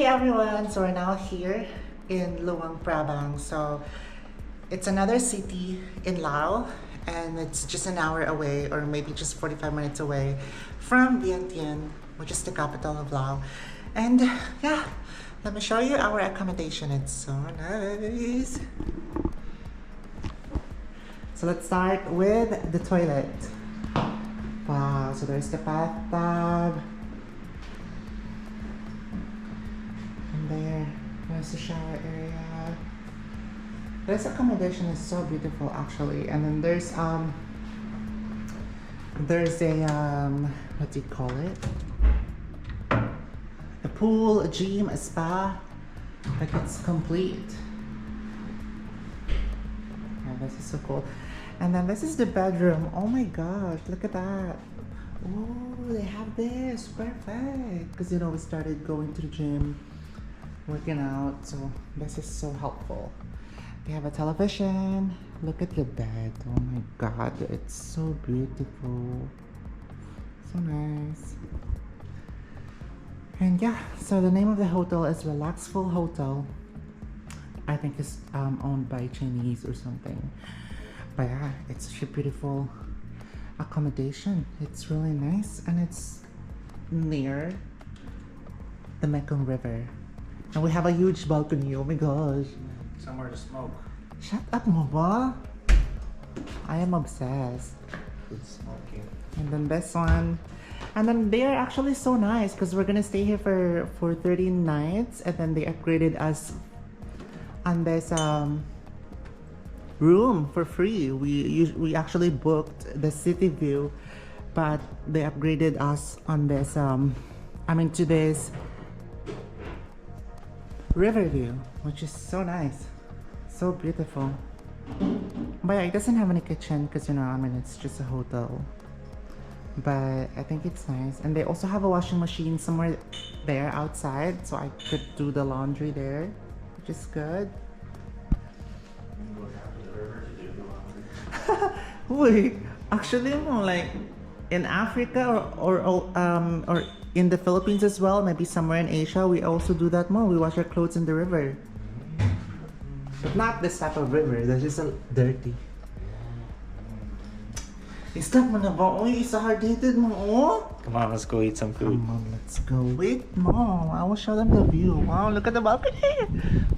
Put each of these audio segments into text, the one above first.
Hey everyone, so we're now here in Luang Prabang. So it's another city in Laos and it's just an hour away or maybe just 45 minutes away from Vientiane, which is the capital of Laos. And yeah, let me show you our accommodation. It's so nice. So let's start with the toilet. Wow, so there's the bathtub. There's the shower area. This accommodation is so beautiful actually. And then there's a what do you call it? A pool, a gym, a spa. Like it's complete. Yeah, this is so cool. And then this is the bedroom. Oh my gosh, look at that. Oh, they have this. Perfect. Because we started going to the gym, working out, so this is so helpful. They have a television. Look at the bed. Oh my god, it's so beautiful, so nice. And yeah, so the name of the hotel is Relaxful Hotel. I think it's owned by Chinese or something, but yeah, it's such a beautiful accommodation. It's really nice and it's near the Mekong River. And we have a huge balcony. Oh my gosh. Somewhere to smoke. Shut up, Mama. I am obsessed. Good smoking. And then this one. And then they are actually so nice because we're gonna stay here for 30 nights and then they upgraded us on this room for free. We actually booked the city view, but they upgraded us on this to this Riverview, which is so nice, so beautiful. But yeah, it doesn't have any kitchen because it's just a hotel. But I think it's nice, and they also have a washing machine somewhere there outside, so I could do the laundry there, which is good. Wait, actually, like in Africa or in the Philippines as well, maybe somewhere in Asia, we also do that more. We wash our clothes in the river. But not this type of river, that's just dirty. Stop mo na ba? Uy, isa hard-headed mo, oh? Come on, let's go eat some food. Come on, let's go. Wait, no. I will show them the view. Wow, look at the balcony.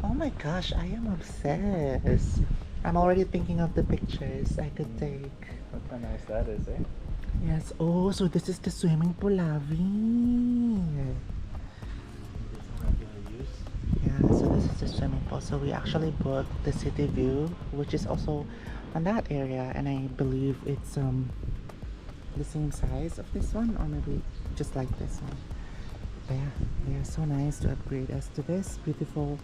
Oh my gosh, I am obsessed. I'm already thinking of the pictures I could take. Look how nice that is, eh? Yes. Oh, so this is the swimming pool, Lavi. Yeah, so this is the swimming pool. So we actually booked the city view, which is also on that area, and I believe it's the same size of this one, or maybe just like this one. But yeah, they are so nice to upgrade us to this beautiful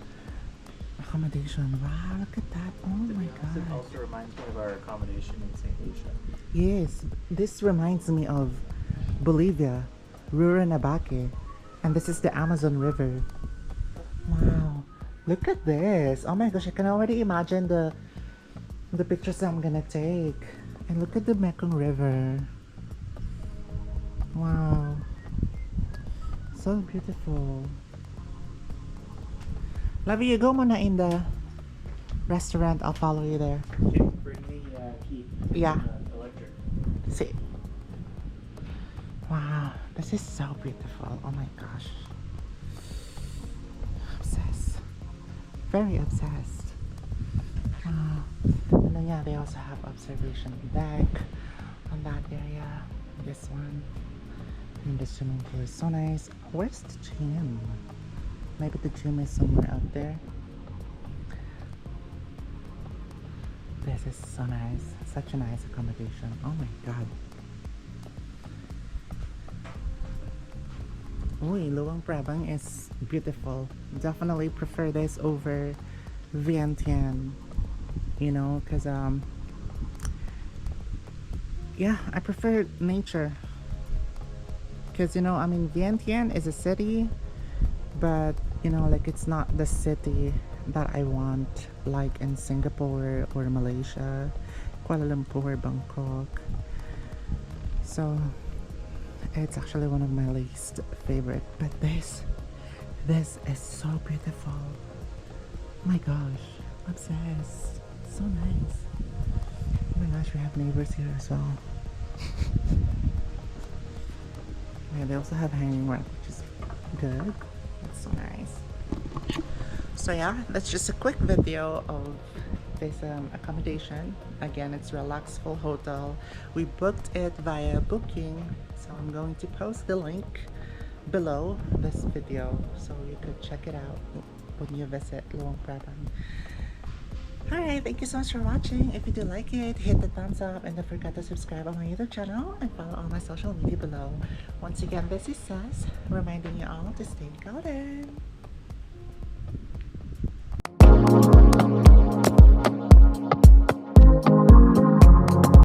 accommodation. Wow, look at that. Oh my god. It also reminds me of our accommodation in St. Lucia. Yes, this reminds me of Bolivia, Rurrenabaque, and this is the Amazon River. Wow, look at this. Oh my gosh, I can already imagine the pictures I'm gonna take. And look at the Mekong River. Wow, so beautiful. Lovey, you go muna in the restaurant. I'll follow you there. Okay, bring the key. Yeah. Electric. See. Wow, this is so beautiful. Oh my gosh. Obsessed. Very obsessed. Wow. And then yeah, they also have observation deck on that area. This one. And the swimming pool is so nice. Where's the gym? Maybe the gym is somewhere out there. This is so nice. Such a nice accommodation. Oh my god. Uy, Luang Prabang is beautiful. Definitely prefer this over Vientiane. Because yeah, I prefer nature. Because Vientiane is a city, but like it's not the city that I want, like in Singapore or Malaysia, Kuala Lumpur, Bangkok. So it's actually one of my least favorite, but this This is so beautiful. My gosh, obsessed. So nice. Oh my gosh, we have neighbors here as well. Yeah, they also have hanging rug, which is good. That's so nice. So yeah, that's just a quick video of this accommodation. Again, it's Relaxful Hotel. We booked it via booking, so I'm going to post the link below this video so you could check it out when you visit Luang Prabang. Alright, thank you so much for watching. If you do like it, hit the thumbs up and don't forget to subscribe on my YouTube channel and follow all my social media below. Once again, this is Sas, reminding you all to stay golden.